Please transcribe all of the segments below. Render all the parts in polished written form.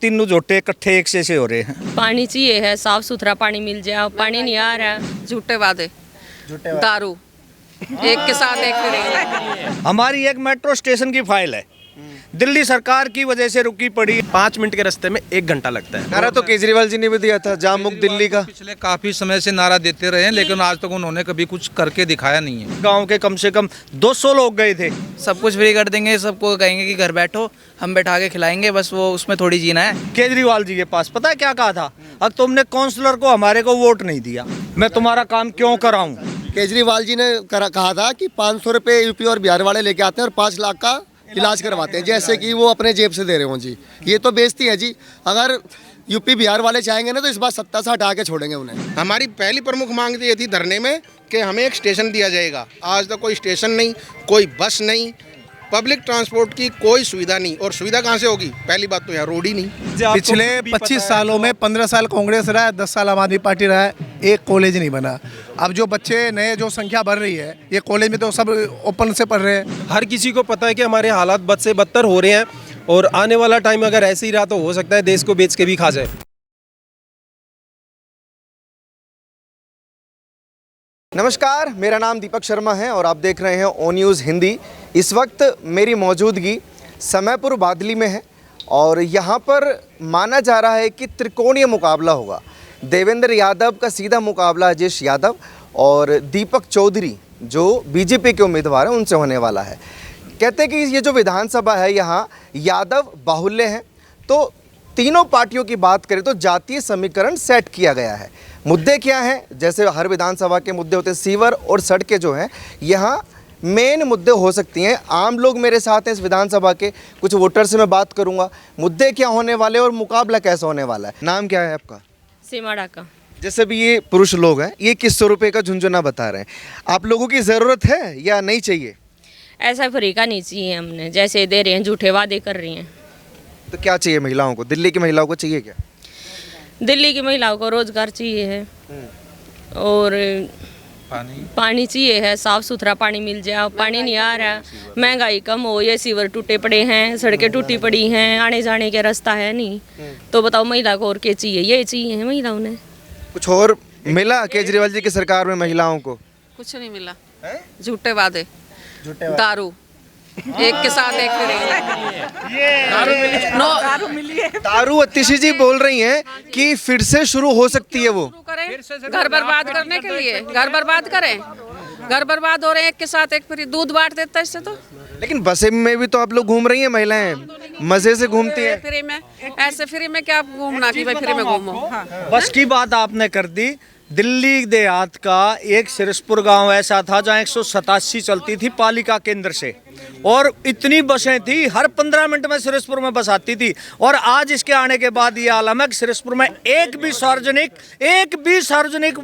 तीनों झोटे इकट्ठे एक से हो रहे हैं। पानी चाहिए है, साफ सुथरा पानी मिल जाए, पानी नहीं आ रहा है। झूठे वादे, दारू एक के साथ एक फ्री। हमारी एक मेट्रो स्टेशन की फाइल है, दिल्ली सरकार की वजह से रुकी पड़ी। 5 मिनट के रास्ते में 1 घंटा लगता है। नारा तो केजरीवाल जी ने भी दिया था, जाम मुक्त दिल्ली का। पिछले काफी समय से नारा देते रहे हैं, लेकिन आज तक उन्होंने कभी कुछ करके दिखाया नहीं है। गांव के कम से कम 200 लोग गए थे। सब कुछ फ्री कर देंगे, सबको कहेंगे कि घर बैठो, हम बैठा के खिलाएंगे, बस वो उसमें थोड़ी जीना है। केजरीवाल जी के पास पता है क्या कहा था? अब तुमने काउंसलर को हमारे को वोट नहीं दिया, मैं तुम्हारा काम क्यों कराऊं? केजरीवाल जी ने कहा था कि 500 रुपये यूपी और बिहार वाले लेके आते हैं और 5 लाख का इलाज करवाते हैं, जैसे कि वो अपने जेब से दे रहे हों जी। ये तो बेइज्जती है जी। अगर यूपी बिहार वाले चाहेंगे ना तो इस बार सत्ता से हटा के छोड़ेंगे उन्हें। हमारी पहली प्रमुख मांग ये थी धरने में कि हमें एक स्टेशन दिया जाएगा। आज तक कोई स्टेशन नहीं, कोई बस नहीं, पब्लिक ट्रांसपोर्ट की कोई सुविधा नहीं। और सुविधा कहाँ से होगी? पहली बात तो यहाँ रोड ही नहीं। पिछले 25 सालों में 15 साल कांग्रेस रहा है, 10 साल आम आदमी पार्टी रहा है, एक कॉलेज नहीं बना। अब जो बच्चे नए जो संख्या बढ़ रही है, ये कॉलेज में तो सब ओपन से पढ़ रहे हैं। हर किसी को पता है कि हमारे हालात बद से बदतर हो रहे हैं और आने वाला टाइम अगर ऐसे ही रहा तो हो सकता है देश को बेच के भी खा जाए। नमस्कार, मेरा नाम दीपक शर्मा है और आप देख रहे हैं ओ न्यूज़ हिंदी। इस वक्त मेरी मौजूदगी समयपुर बादली में है और यहाँ पर माना जा रहा है कि त्रिकोणीय मुकाबला होगा। देवेंद्र यादव का सीधा मुकाबला अजय यादव और दीपक चौधरी जो बीजेपी के उम्मीदवार हैं उनसे होने वाला है। कहते हैं कि ये जो विधानसभा है यहाँ यादव बाहुल्य हैं, तो तीनों पार्टियों की बात करें तो जातीय समीकरण सेट किया गया है। मुद्दे क्या हैं? जैसे हर विधानसभा के मुद्दे होते हैं, सीवर और सड़कें जो हैं यहाँ मेन मुद्दे हो सकती हैं। आम लोग मेरे साथ हैं इस विधानसभा के, कुछ वोटर से मैं बात करूंगा, मुद्दे क्या होने वाले और मुकाबला कैसा होने वाला है। नाम क्या है आपका? सीमाड़ा का। जैसे भी ये पुरुष लोग हैं, ये किस 100 रुपये का झुंझुना बता रहे हैं, आप लोगों की ज़रूरत है या नहीं चाहिए? ऐसा फ्री का नहीं चाहिए, हमने जैसे दे रहे हैं झूठे वादे कर रही हैं। तो क्या चाहिए महिलाओं को? दिल्ली की महिलाओं को चाहिए क्या? दिल्ली की महिलाओं को रोजगार चाहिए है और पानी चाहिए है, साफ सुथरा पानी मिल जाए, पानी नहीं आ रहा है। महंगाई कम हो, ये सीवर टूटे पड़े हैं, सड़कें टूटी पड़ी हैं, आने जाने का रास्ता है नहीं। तो बताओ महिला को और क्या चाहिए? ये चाहिए है महिलाओं ने। कुछ और मिला केजरीवाल जी की सरकार में महिलाओं को? कुछ नहीं मिला। झूठे वादे, दारू एक के साथ एक फ्री। दारू मिली है। दारू अतिशी जी बोल रही हैं कि फिर से शुरू हो सकती है वो। घर बर्बाद करने के लिए, घर बर्बाद करें, घर बर्बाद हो रहे हैं। एक के साथ एक फ्री, दूध बांट देता है इससे तो। लेकिन बसें में भी तो आप लोग घूम रही हैं, महिलाएं मजे से घूमती हैं। फ्री में, ऐसे फ्री में क्या घूमना कि भाई फ्री में घूमो। बस की बात आपने कर दी। दिल्ली देहात का एक सिरसपुर गांव ऐसा था जहां 187 चलती थी पालिका केंद्र से, और इतनी बसें थी, हर 15 मिनट में सिरसपुर में बस आती थी। और आज इसके आने के बाद ये आलम है कि सिरसपुर में एक भी सार्वजनिक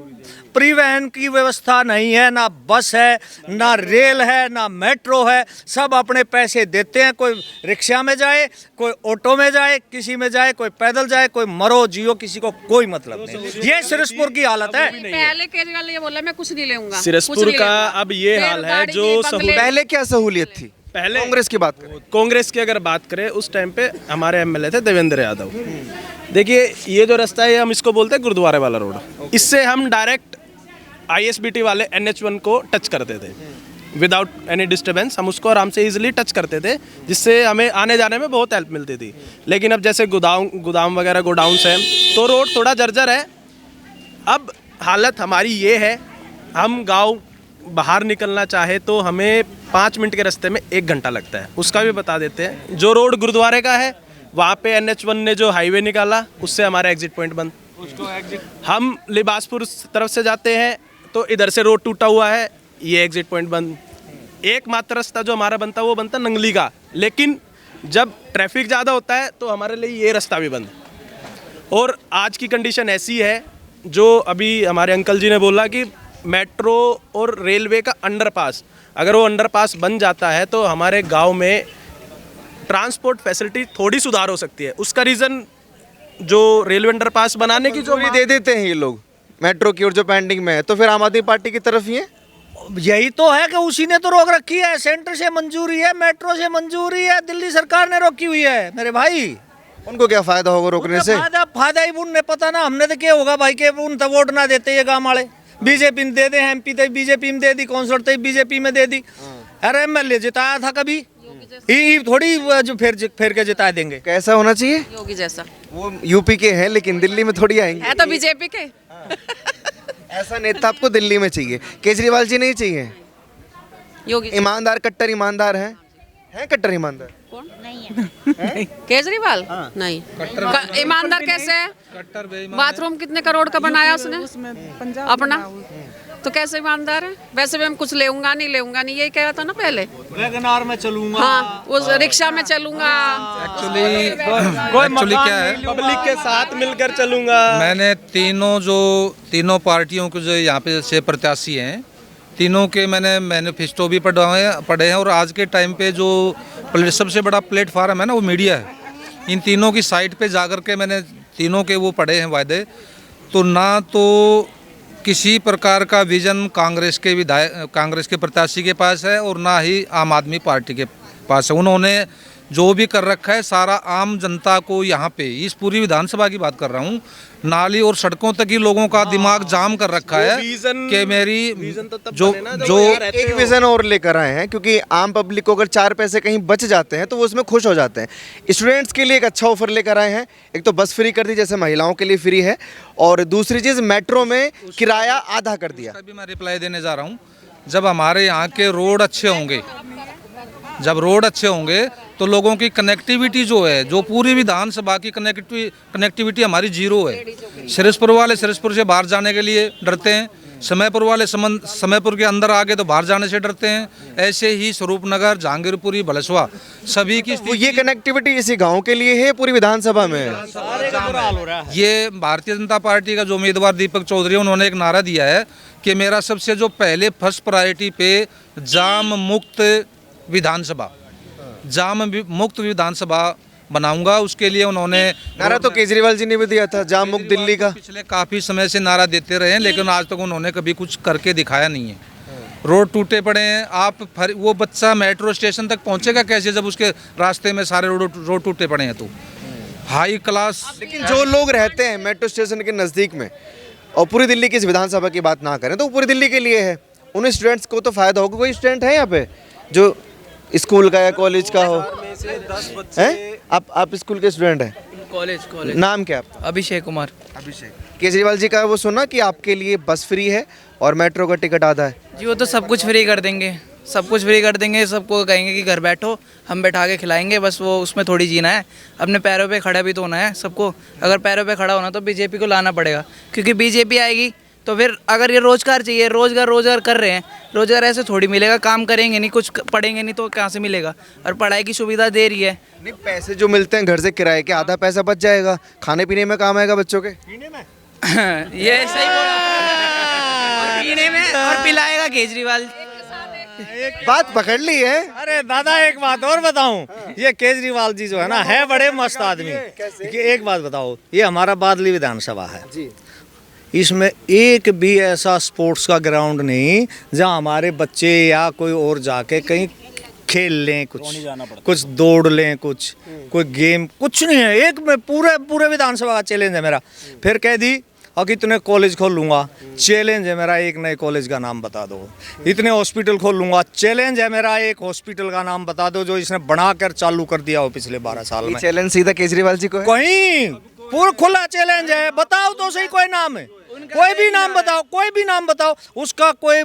परिवहन की व्यवस्था नहीं है। ना बस है, ना रेल है, ना मेट्रो है। सब अपने पैसे देते हैं, कोई रिक्शा में जाए, कोई ऑटो में जाए, किसी में जाए, कोई पैदल जाए, कोई मरो जियो, किसी को कोई मतलब नहीं। ये सिरसपुर की हालत है। पहले केजरीवाल ने ये बोला मैं कुछ नहीं लेऊंगा। सिरसपुर का अब ये हाल है जो पहले क्या सहूलियत थी? पहले कांग्रेस की बात करें, कांग्रेस की अगर बात करें उस टाइम पे हमारे एमएलए थे देवेंद्र यादव। देखिए ये जो रास्ता है हम इसको बोलते हैं गुरुद्वारे वाला रोड। इससे हम डायरेक्ट ISBT वाले NH1 को टच करते थे विदाउट एनी डिस्टर्बेंस। हम उसको आराम से इजीली टच करते थे, जिससे हमें आने जाने में बहुत हेल्प मिलती थी। लेकिन अब जैसे गोदाम वगैरह गोडाउन्स हैं तो रोड थोड़ा जर्जर है। अब हालत हमारी ये है, हम गाँव बाहर निकलना चाहे तो हमें 5 मिनट के रास्ते में 1 घंटा लगता है। उसका भी बता देते हैं। जो रोड गुरुद्वारे का है वहाँ पे NH1 ने जो हाईवे निकाला उससे हमारा एग्जिट पॉइंट बंद। हम लिबासपुर तरफ से जाते हैं तो इधर से रोड टूटा हुआ है, ये एग्जिट पॉइंट बंद। एकमात्र रास्ता जो हमारा बनता है वो बनता नंगली का, लेकिन जब ट्रैफिक ज़्यादा होता है तो हमारे लिए ये रास्ता भी बंद। और आज की कंडीशन ऐसी है, जो अभी हमारे अंकल जी ने बोला कि मेट्रो और रेलवे का अंडरपास, अगर वो अंडरपास बन जाता है तो हमारे गांव में ट्रांसपोर्ट फैसिलिटी थोड़ी सुधार हो सकती है। उसका रीज़न जो रेलवे अंडरपास बनाने की जो दे देते हैं ये लोग मेट्रो की, और जो पेंडिंग में है तो फिर आम आदमी पार्टी की तरफ ही है। यही तो है कि उसी ने तो रोक रखी है। सेंटर से मंजूरी है, मेट्रो से मंजूरी है, दिल्ली सरकार ने रोकी हुई है मेरे भाई। उनको क्या फायदा होगा रोकने से? फायदा ही उन्हें पता ना, हमने तो क्या होगा भाई के उन तो वोट ना देते ये गाँव वाले, बीजेपी में दे दे, एमपी तो बीजेपी में दे दी, कौंसलर तो बीजेपी में दे दी। अरे एमएलए जिताया था कभी, ये थोड़ी जो फिर के जिता देंगे। कैसा होना चाहिए? योगी जैसा वो यूपी के हैं लेकिन दिल्ली में थोड़ी आएंगे। है तो बीजेपी के। ऐसा नेता आपको दिल्ली में चाहिए, केजरीवाल जी नहीं चाहिए? योगी ईमानदार, कट्टर ईमानदार हैं कट्टर ईमानदार? केजरीवाल नहीं, ईमानदार कैसे है? बाथरूम कितने करोड़ का बनाया उसने अपना, तो कैसे ईमानदार है? वैसे भी हम कुछ लेऊंगा नहीं यही कहा था ना पहले, वैगनार में चलूंगा, हाँ उस रिक्शा में चलूंगा। एक्चुअली क्या है, पब्लिक के साथ मिलकर चलूंगा। मैंने तीनों पार्टियों के जो यहाँ पे से प्रत्याशी हैं, तीनों के मैंने मैनिफेस्टो भी पढ़े हैं और आज के टाइम पे जो सबसे बड़ा प्लेटफार्म है ना वो मीडिया है। इन तीनों की साइट पे जाकर के मैंने तीनों के वो पढ़े हैं वायदे, तो ना तो किसी प्रकार का विजन कांग्रेस के प्रत्याशी के पास है और ना ही आम आदमी पार्टी के पास है। उन्होंने जो भी कर रखा है सारा आम जनता को, यहाँ पे इस पूरी विधानसभा की बात कर रहा हूँ, नाली और सड़कों तक ही लोगों का दिमाग जाम कर रखा है कि मेरी जो एक विजन और लेकर आए हैं, क्योंकि आम पब्लिक को अगर 4 पैसे कहीं बच जाते हैं तो वो उसमें खुश हो जाते हैं। स्टूडेंट्स के लिए एक अच्छा ऑफर लेकर आए हैं। एक तो बस फ्री कर दी, जैसे महिलाओं के लिए फ्री है, और दूसरी चीज़ मेट्रो में किराया आधा कर दिया। अभी मैं रिप्लाई देने जा रहा हूँ। जब हमारे यहाँ के रोड अच्छे होंगे, जब रोड अच्छे होंगे तो लोगों की कनेक्टिविटी जो है, जो पूरी विधानसभा की कनेक्टिविटी हमारी जीरो है। सरिस्पुर वाले सरिस्पुर से बाहर जाने के लिए डरते हैं, समयपुर वाले समयपुर के अंदर आगे तो बाहर जाने से डरते हैं। ऐसे ही स्वरूपनगर, जहांगीरपुरी, बलसवा सभी की वो ये कनेक्टिविटी इसी गांव के लिए है, पूरी विधानसभा में है। ये भारतीय जनता पार्टी का जो उम्मीदवार दीपक चौधरी, उन्होंने एक नारा दिया है कि मेरा सबसे जो पहले फर्स्ट प्रायोरिटी पे जाम मुक्त विधानसभा बनाऊंगा। उसके लिए उन्होंने नारा तो केजरीवाल जी ने भी दिया था, जाम मुक्त दिल्ली का। पिछले काफी समय से नारा देते रहे हैं, लेकिन आज तक उन्होंने कभी कुछ करके दिखाया नहीं है। रोड टूटे पड़े हैं। वो बच्चा मेट्रो स्टेशन तक पहुंचेगा कैसे जब उसके रास्ते में सारे रोड टूटे पड़े हैं? तो हाई क्लास, लेकिन जो लोग रहते हैं मेट्रो स्टेशन के नज़दीक में और पूरी दिल्ली की इस विधानसभा की बात ना करें तो पूरी दिल्ली के लिए है, उन स्टूडेंट्स को तो फायदा होगा। कोई स्टूडेंट है यहाँ पे जो स्कूल का या कॉलेज का हो? हैं? आप स्कूल के स्टूडेंट हैं? कॉलेज। नाम क्या आपका? अभिषेक कुमार। केजरीवाल जी का वो सुना कि आपके लिए बस फ्री है और मेट्रो का टिकट आधा है? जी वो तो सब कुछ फ्री कर देंगे, सबको कहेंगे कि घर बैठो, हम बैठा के खिलाएंगे, बस वो उसमें थोड़ी जीना है। अपने पैरों पे खड़ा भी तो होना है सबको। अगर पैरों पे खड़ा होना तो बीजेपी को लाना पड़ेगा, क्योंकि बीजेपी आएगी तो फिर अगर ये रोजगार चाहिए, रोजगार कर रहे हैं, रोजगार ऐसे थोड़ी मिलेगा, काम करेंगे नहीं, कुछ पढ़ेंगे नहीं तो कहाँ से मिलेगा? और पढ़ाई की सुविधा दे रही है। नहीं, पैसे जो मिलते हैं घर से किराए के, आधा पैसा बच जाएगा, खाने पीने में काम आएगा बच्चों के। ये सही बोला। पीने में और पिलाएगा केजरीवाल। एक बात पकड़ ली है। अरे दादा एक बात और बताऊं, ये केजरीवाल जी जो है ना, है बड़े मस्त आदमी। एक बात बताओ, ये हमारा बादली विधानसभा है जी, इसमें एक भी ऐसा स्पोर्ट्स का ग्राउंड नहीं जहां हमारे बच्चे या कोई और जाके कहीं खेल लें, कुछ दौड़ लें, कोई गेम, कुछ नहीं है। एक में पूरे विधानसभा का चैलेंज है मेरा। फिर कह दी और इतने कॉलेज खोल लूँगा, चैलेंज है मेरा, एक नए कॉलेज का नाम बता दो। इतने हॉस्पिटल खोल लूँगा, चैलेंज है मेरा, एक हॉस्पिटल का नाम बता दो जो इसने बनाकर चालू कर दिया हो पिछले 12 साल में। चैलेंज सीधा केजरीवाल जी को है? कहीं पूरा खुला चैलेंज है, बताओ तो सही कोई नाम है, कोई भी नाम बताओ, उसका कोई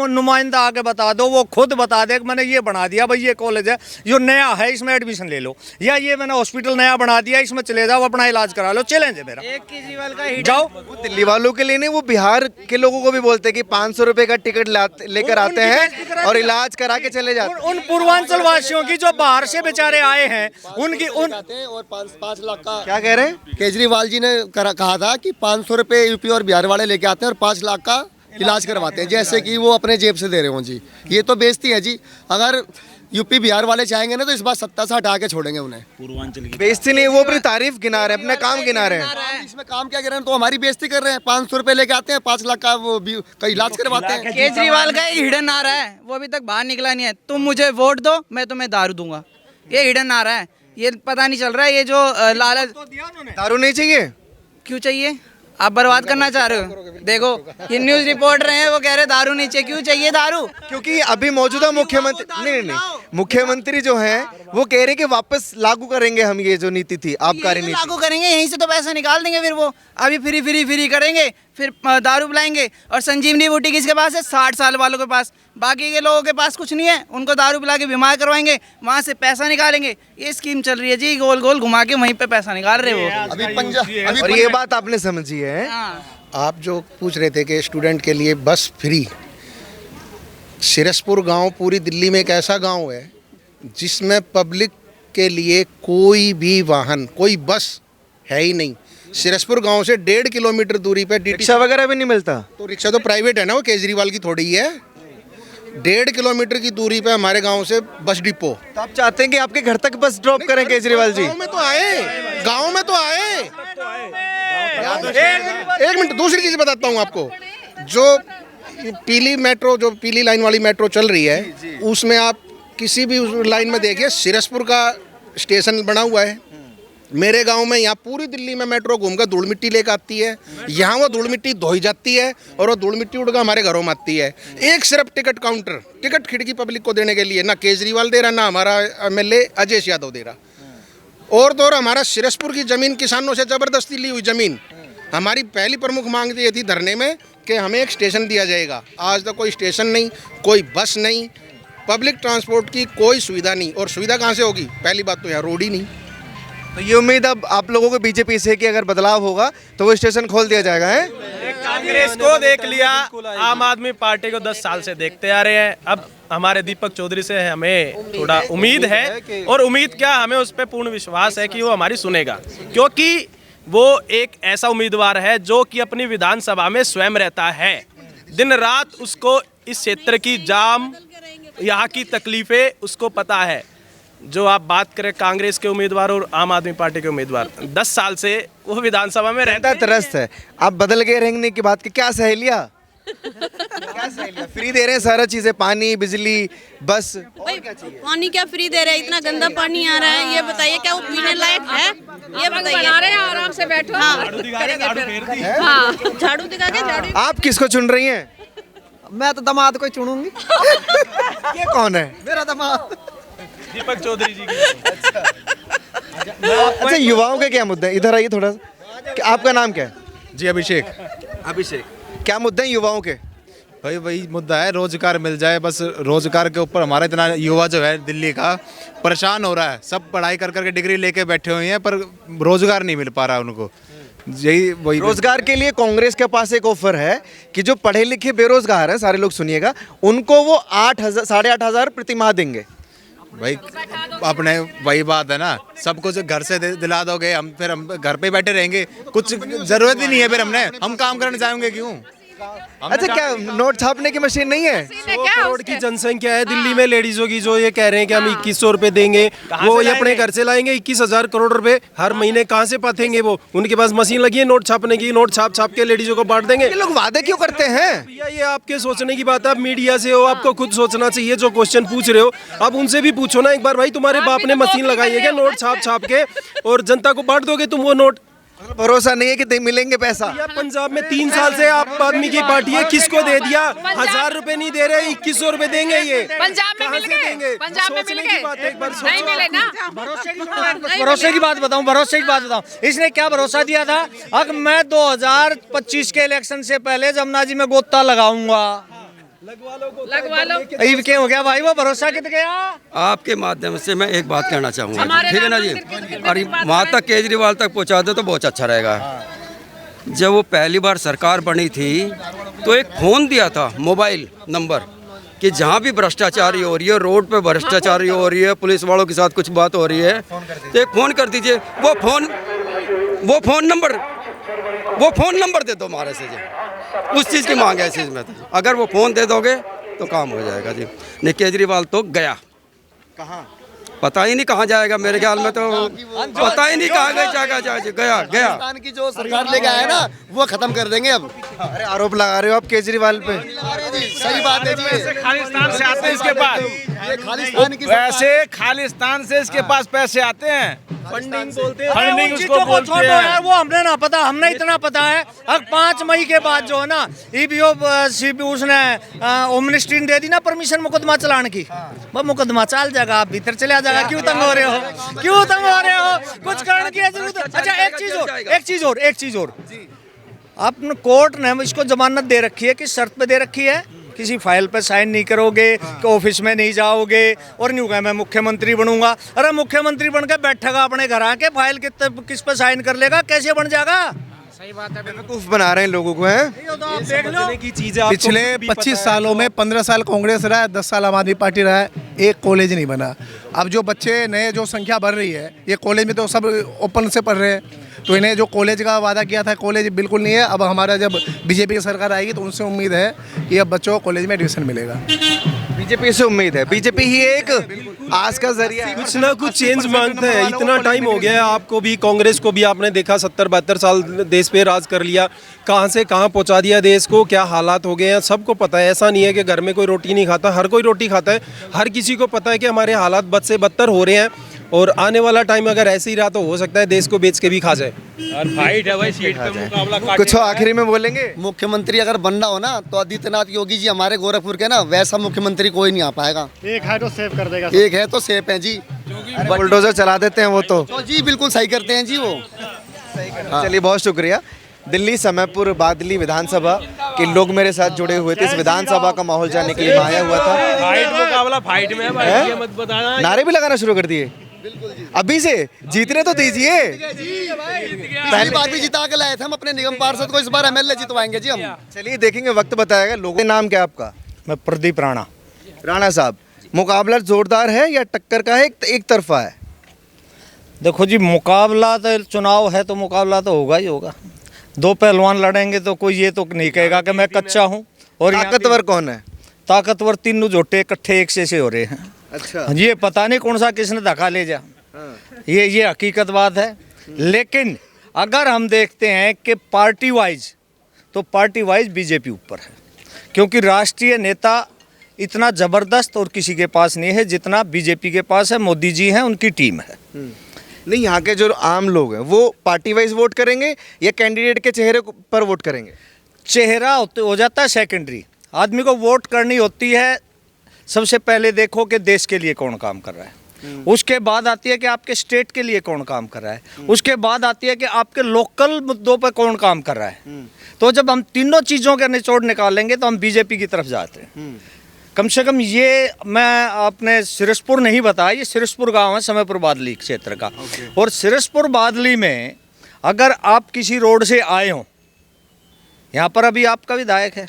नुमाइंदा आके बता दो, वो खुद बता दे मैंने ये बना दिया भाई, ये कॉलेज है जो नया है, इसमें एडमिशन ले लो, या ये मैंने हॉस्पिटल नया बना दिया, इसमें चले जाओ अपना इलाज करा लो। चैलेंज है मेरा। एक केजरीवाल का जाओ। वो दिल्ली वालों के लिए नहीं, वो बिहार के लोगों को भी बोलते हैं कि 500 रुपए का टिकट लेकर आते हैं और इलाज करा के चले जाते हैं। उन पूर्वांचल वासियों की जो बाहर से बेचारे आए हैं, उनकी और 5 लाख का क्या कह रहे हैं? केजरीवाल जी ने कहा था कि 500 रुपए यूपी और बिहार वाले लेके आते हैं और 5 लाख का इलाज करवाते हैं, जैसे कि वो अपने जेब से दे रहे हों जी। ये तो बेइज्जती है जी। अगर यूपी बिहार वाले चाहेंगे ना तो इस बार सत्ता से हटा के छोड़ेंगे उन्हें। पूर्वांचल की बेइज्जती नहीं, वो अपनी तारीफ गिना रहे हैं, अपना काम गिना रहे हैं। इसमें काम क्या कर रहे हैं? तो हमारी बेइज्जती कर रहे हैं। 500 रुपए लेके आते हैं, 5 लाख का वो का इलाज करवाते हैं। केजरीवाल का हिडन नारा है, वो अभी तक बाहर निकला नहीं है। तुम मुझे वोट दो, मैं तुम्हें दारू दूंगा, ये हिडन नारा है। ये पता नहीं चल रहा है, ये जो लालच। दारू नहीं चाहिए? क्यों चाहिए? आप बर्बाद करना चाह रहे हो? देखो ये न्यूज़ रिपोर्टर हैं, वो कह रहे दारू नहीं चाहिए। क्यों चाहिए दारू? क्योंकि अभी मौजूदा मुख्यमंत्री नहीं मुख्यमंत्री जो हैं वो कह रहे हैं कि वापस लागू करेंगे हम ये जो नीति थी आबकारी नीति। लागू करेंगे, यहीं से तो पैसा निकाल देंगे। फिर वो अभी फ्री करेंगे, फिर दारू पिलाएंगे। और संजीवनी बूटी किसके पास है? 60 साल वालों के पास। बाकी के लोगों के पास कुछ नहीं है, उनको दारू पिला के बीमार करवाएंगे, वहाँ से पैसा निकालेंगे। ये स्कीम चल रही है जी, गोल गोल घुमा के वहीं पे पैसा निकाल रहे हो। अभी और ये बात आपने समझी है। आप जो पूछ रहे थे कि स्टूडेंट के लिए बस फ्री, सिरसपुर गांव पूरी दिल्ली में एक ऐसा गांव है जिसमें पब्लिक के लिए कोई भी वाहन, कोई बस है ही नहीं। सिरसपुर गांव से 1.5 किलोमीटर दूरी पे रिक्शा वगैरह भी नहीं मिलता। तो रिक्शा तो प्राइवेट है ना, वो केजरीवाल की थोड़ी ही है। 1.5 किलोमीटर की दूरी पे हमारे गांव से बस डिपो। तो आप चाहते हैं कि आपके घर तक बस ड्रॉप करें केजरीवाल जी? गांव में तो आए, गांव में तो आए। एक मिनट, दूसरी चीज बताता हूँ आपको। जो पीली मेट्रो, जो पीली लाइन वाली मेट्रो चल रही है, उसमें आप किसी भी लाइन में देखिए सिरसपुर का स्टेशन बना हुआ है। मेरे गांव में यहाँ पूरी दिल्ली में मेट्रो घूमकर धूल मिट्टी लेकर आती है। यहाँ वो धूल मिट्टी धोई जाती है और वो धूल मिट्टी उड़कर हमारे घरों में आती है। एक सिर्फ टिकट काउंटर, टिकट खिड़की पब्लिक को देने के लिए ना केजरीवाल दे रहा, ना हमारा एमएलए अजय यादव दे रहा। और तो और हमारा सिरसपुर की ज़मीन किसानों से ज़बरदस्ती ली हुई ज़मीन। हमारी पहली प्रमुख मांग ये थी धरने में कि हमें एक स्टेशन दिया जाएगा। आज तक कोई स्टेशन नहीं, कोई बस नहीं, पब्लिक ट्रांसपोर्ट की कोई सुविधा नहीं। और सुविधा कहाँ से होगी? पहली बात तो यहाँ रोड ही नहीं। तो ये उम्मीद अब आप लोगों को बीजेपी से कि अगर बदलाव होगा तो वो स्टेशन खोल दिया जाएगा है? कांग्रेस को देख लिया, आम आदमी पार्टी को 10 साल से देखते आ रहे हैं। अब हमारे दीपक चौधरी से हमें थोड़ा उम्मीद है, और उम्मीद क्या, हमें उस पर पूर्ण विश्वास है कि वो हमारी सुनेगा। क्योंकि वो एक ऐसा उम्मीदवार है जो कि अपनी विधानसभा में स्वयं रहता है। दिन रात उसको इस क्षेत्र की जाम, यहाँ की तकलीफें उसको पता है। जो आप बात करें कांग्रेस के उम्मीदवार और आम आदमी पार्टी के उम्मीदवार, 10 साल से वो विधानसभा में रहता है। त्रस्त है। आप बदल गए रहने की बात की क्या सहेलियाँ? क्या सहेलियाँ? फ्री दे रहे हैं सारा चीजें, पानी, बिजली, बस। पानी क्या फ्री दे रहे हैं? इतना गंदा पानी आ रहा है, ये बताइए क्या वो पीने लायक है? ये बताइए। आराम से बैठो। झाड़ू दिखा के झाड़ू। आप किसको चुन रही हैं? मैं तो दामाद को चुनूंगी। ये कौन है? मेरा दामाद दीपक चौधरी जी की। अच्छा, युवाओं के क्या मुद्दे हैं? इधर आइए थोड़ा सा। आपका नाम क्या है? जी अभिषेक। अभिषेक, क्या मुद्दे हैं युवाओं के? भाई वही मुद्दा है, रोजगार मिल जाए बस। रोजगार के ऊपर हमारा इतना युवा जो है दिल्ली का परेशान हो रहा है। सब पढ़ाई कर करके डिग्री लेके बैठे हुए हैं पर रोजगार नहीं मिल पा रहा उनको। यही वही रोजगार के लिए कांग्रेस के पास एक ऑफर है कि जो पढ़े लिखे बेरोजगार हैं, सारे लोग सुनिएगा, उनको वो 8,000 प्रति माह देंगे। भाई अपने वही बात है ना, सब कुछ घर से दिला दोगे, हम फिर हम घर पे बैठे रहेंगे, कुछ जरूरत ही नहीं है। फिर हम काम करने जाएंगे क्यों? अच्छा, क्या नोट छापने की मशीन नहीं है? 100 करोड़ की जनसंख्या है दिल्ली में लेडीजों की, जो ये कह रहे हैं कि हम 2100 रुपए देंगे, वो ये अपने घर से लाएंगे 21,000 करोड़ रुपए हर महीने। कहाँ से पातेंगे वो? उनके पास मशीन लगी है नोट छापने की, नोट छाप के लेडीजों को बांट देंगे। ये लोग वादे क्यों करते हैं? भैया ये आपके सोचने की बात है। आप मीडिया से हो, आपको खुद सोचना चाहिए। जो क्वेश्चन पूछ रहे हो आप उनसे भी पूछो ना एक बार, भाई तुम्हारे बाप ने मशीन लगाई है क्या नोट छाप के और जनता को बांट दोगे तुम वो नोट? भरोसा नहीं है कि मिलेंगे पैसा। पंजाब में 3 साल से आप आदमी की पार्टी है, किसको दे दिया? 1000 रुपए नहीं दे रहे, 2100 रुपए देंगे। ये पंजाब में मिल गए, पंजाब में मिल गए, नहीं मिले ना। भरोसे की बात बताऊं, इसने क्या भरोसा दिया था? अगर मैं 2025 के इलेक्शन से पहले जमुना जी में गोता लगाऊंगा, लगवा लो। ये क्या हो गया भाई? वो भरोसा कित गया? आपके माध्यम से मैं एक बात कहना चाहूँगा, ठीक है ना जी, और वहाँ तक केजरीवाल तक पहुँचा दे तो बहुत अच्छा रहेगा। जब वो पहली बार सरकार बनी थी तो एक फ़ोन दिया था, मोबाइल नंबर, कि जहाँ भी भ्रष्टाचारी हो रही है, रोड पे भ्रष्टाचारी हो रही है, पुलिस वालों के साथ कुछ बात हो रही है तो एक फ़ोन कर दीजिए। वो फ़ोन नंबर दे दो हमारे से जी, उस चीज़ की मांग है इस चीज़ में। अगर वो फ़ोन दे दोगे तो काम हो जाएगा जी। नहीं, केजरीवाल तो गया, कहाँ पता ही नहीं कहाँ जाएगा। मेरे ख्याल में तो पता ही नहीं कहाँ गया। राजस्थान की जो सरकार लेके आया ना, वो खत्म कर देंगे अब। अरे आरोप लगा रहे हो आप केजरीवाल पे? सही बात है जी। खालिस्तान से आते हैं इसके बाद वैसे खालिस्तान से इसके पास पैसे आते हैं, फंडिंग बोलते हैं, फंडिंग वो उसको चीज़ों को बोलते छोड़ो हैं। यार, वो हमने ना पता, हमने इतना पता है। अब 5 मई के बाद जो है ना ईबीओ उसने ओमनिस्ट्री दे दी ना परमिशन मुकदमा चलाने की, वो मुकदमा चल जाएगा, आप भीतर चले आ जाएगा। क्यों तंग हो रहे हो, क्यों तंग हो रहे हो, कुछ करने की जरूरत। अच्छा एक चीज और आपने कोर्ट ने इसको जमानत दे रखी है, किस शर्त पे दे रखी है? किसी फाइल पे साइन नहीं करोगे, कि ऑफिस में नहीं जाओगे और न्यू कहा मैं मुख्यमंत्री बनूंगा। अरे मुख्यमंत्री बन के बैठेगा अपने घर आके, फाइल किस पे साइन कर लेगा, कैसे बन जाएगा? सही बात है, बेवकूफ बना रहे हैं लोगों को, हैं? देख लो की चीजें पिछले 25 सालों में 15 साल कांग्रेस रहा है, 10 साल आम आदमी पार्टी रहा है, एक कॉलेज नहीं बना। अब जो बच्चे नए जो संख्या बढ़ रही है, ये कॉलेज में तो सब ओपन से पढ़ रहे हैं, तो इन्हें जो कॉलेज का वादा किया था कॉलेज बिल्कुल नहीं है। अब हमारा जब बीजेपी की सरकार आएगी तो उनसे उम्मीद है कि अब बच्चों को कॉलेज में एडमिशन मिलेगा। बीजेपी से उम्मीद है, बीजेपी ही एक आस का जरिया है। कुछ ना कुछ चेंज मांगते हैं। इतना टाइम हो गया है, आपको भी कांग्रेस को भी आपने देखा, 70-72 साल देश पे राज कर लिया, कहाँ से कहाँ पहुँचा दिया देश को, क्या हालात हो गए हैं सबको पता है। ऐसा नहीं है कि घर में कोई रोटी नहीं खाता, हर कोई रोटी खाता है। हर किसी को पता है कि हमारे हालात बद से बदतर हो रहे हैं और आने वाला टाइम अगर ऐसे ही रहा तो हो सकता है देश को बेच के भी खा जाए। और फाइट है भाई, सीट पे मुकाबला। कुछ आखिरी में बोलेंगे? मुख्यमंत्री अगर बनना हो ना तो आदित्यनाथ योगी जी हमारे गोरखपुर के ना, वैसा मुख्यमंत्री कोई नहीं आ पाएगा। एक है तो सेव कर देगा, एक है तो सेफ है जी। बुलडोजर चला देते हैं वो तो जी बिल्कुल सही करते हैं जी वो। चलिए बहुत शुक्रिया। दिल्ली समयपुर बादली विधानसभा के लोग मेरे साथ जुड़े हुए थे। इस विधानसभा का माहौल जानने के लिए मैं आया हुआ था। फाइट मुकाबला फाइट में है भाई, ये मत बताना। नारे भी लगाना शुरू कर दिए अभी से, जीतने तो दीजिए। पहली बार भी जिता के लाए थे हम अपने निगम पार्षद को, इस बार एमएलए जितवाएंगे जी हम। चलिए देखेंगे, वक्त बताएगा। लोगों नाम क्या आपका? मैं प्रदीप राणा। राणा साहब, मुकाबला जोरदार है या टक्कर का है, एक तरफा है? देखो जी, मुकाबला तो चुनाव है तो मुकाबला तो होगा ही होगा। दो पहलवान लड़ेंगे तो कोई ये तो नहीं कहेगा कि मैं कच्चा हूँ। और ताकतवर कौन है? ताकतवर तीनों जोटे इकट्ठे एक से हो रहे हैं। अच्छा, ये पता नहीं कौन सा किसने धक्का ले जा, ये हकीकत बात है। लेकिन अगर हम देखते हैं कि पार्टी वाइज, तो पार्टी वाइज बीजेपी ऊपर है, क्योंकि राष्ट्रीय नेता इतना ज़बरदस्त और किसी के पास नहीं है जितना बीजेपी के पास है। मोदी जी हैं, उनकी टीम है। नहीं, यहाँ के जो आम लोग हैं वो पार्टी वाइज वोट करेंगे या कैंडिडेट के चेहरे पर वोट करेंगे? चेहरा हो जाता है सेकेंडरी। आदमी को वोट करनी होती है, सबसे पहले देखो कि देश के लिए कौन काम कर रहा है, उसके बाद आती है कि आपके स्टेट के लिए कौन काम कर रहा है, उसके बाद आती है कि आपके लोकल मुद्दों पर कौन काम कर रहा है। तो जब हम तीनों चीज़ों के निचोड़ निकालेंगे तो हम बीजेपी की तरफ जाते हैं। कम से कम ये मैं अपने सिरसपुर नहीं बताया, ये सिरसपुर गांव है समयपुर बादली क्षेत्र का। और सिरसपुर बादली में अगर आप किसी रोड से आए हो, यहाँ पर अभी आपका विधायक है,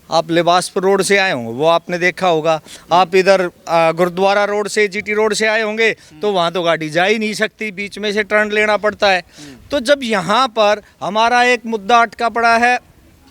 आप लिबासपुर रोड से आए होंगे, वो आपने देखा होगा। आप इधर गुरुद्वारा रोड से, जीटी रोड से आए होंगे, तो वहाँ तो गाड़ी जा ही नहीं सकती, बीच में से टर्न लेना पड़ता है। तो जब यहाँ पर हमारा एक मुद्दा अटका पड़ा है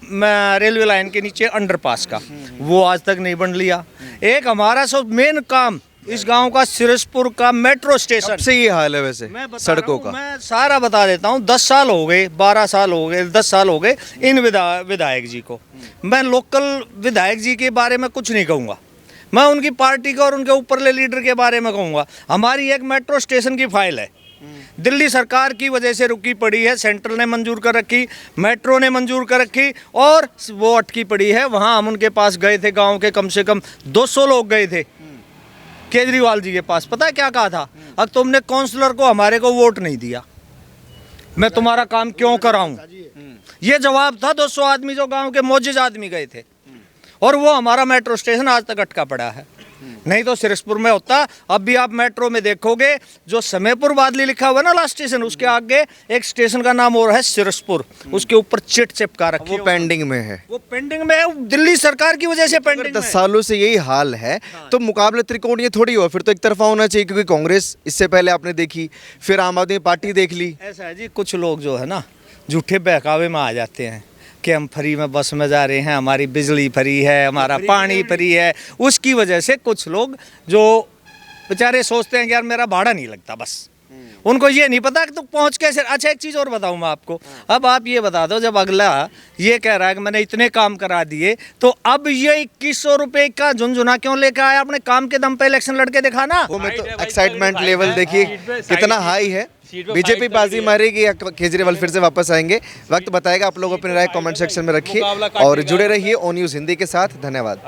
रेलवे लाइन के नीचे अंडरपास का, वो आज तक नहीं बन लिया। एक हमारा सब मेन काम इस गांव का सिरसपुर का मेट्रो स्टेशन से ये हाल है वैसे सड़कों का। मैं सारा बता देता हूँ। 10 साल हो गए, 12 साल हो गए, 10 साल हो गए इन विधायक जी को। मैं लोकल विधायक जी के बारे में कुछ नहीं कहूँगा, मैं उनकी पार्टी का और उनके ऊपरले लीडर के बारे में कहूँगा। हमारी एक मेट्रो स्टेशन की फाइल है, दिल्ली सरकार की वजह से रुकी पड़ी है। सेंट्रल ने मंजूर कर रखी, मेट्रो ने मंजूर कर रखी, और वो अटकी पड़ी है। वहाँ हम उनके पास गए थे, गाँव के कम से कम 200 लोग गए थे केजरीवाल जी के पास। पता है क्या कहा था? अब तुमने काउंसलर को हमारे को वोट नहीं दिया, मैं तुम्हारा काम क्यों कराऊं? ये जवाब था 200 आदमी जो गांव के मौजूद आदमी गए थे। और वो हमारा मेट्रो स्टेशन आज तक अटका पड़ा है। नहीं तो सिरसपुर में होता। अब भी आप मेट्रो में देखोगे जो समयपुर बादली लिखा हुआ है ना लास्ट स्टेशन, उसके आगे एक स्टेशन का नाम और है सिरसपुर, उसके ऊपर चिट चिपका रखी है। वो पेंडिंग में है, वो पेंडिंग में है, दिल्ली सरकार की वजह से पेंडिंग 10 सालों से यही हाल है। तो मुकाबला त्रिकोणीय थोड़ी हो, फिर तो एक तरफा होना चाहिए, क्योंकि कांग्रेस इससे पहले आपने देखी, फिर आम आदमी पार्टी देख ली। ऐसा है जी, कुछ लोग जो है ना झूठे बहकावे में आ जाते हैं कि हम फ्री में बस में जा रहे हैं, हमारी बिजली फ्री है, हमारा पानी फ्री है। उसकी वजह से कुछ लोग जो बेचारे सोचते हैं कि यार मेरा भाड़ा नहीं लगता बस, उनको ये नहीं पता कि तू पहुंच कैसे। अच्छा एक चीज़ और बताऊं मैं आपको, अब आप ये बता दो, जब अगला ये कह रहा है कि मैंने इतने काम करा दिए, तो अब ये 2100 रुपए का झुंझुना क्यों लेकर आया? अपने काम के दम पे इलेक्शन लड़के दिखाना। वो में तो एक्साइटमेंट लेवल देखिए कितना हाई है। बीजेपी बाजी मारेगी या केजरीवाल फिर से वापस आएंगे? वक्त बताएगा। आप लोग अपनी राय कमेंट सेक्शन में रखिए और जुड़े रहिए ओ न्यूज़ हिंदी के साथ। धन्यवाद।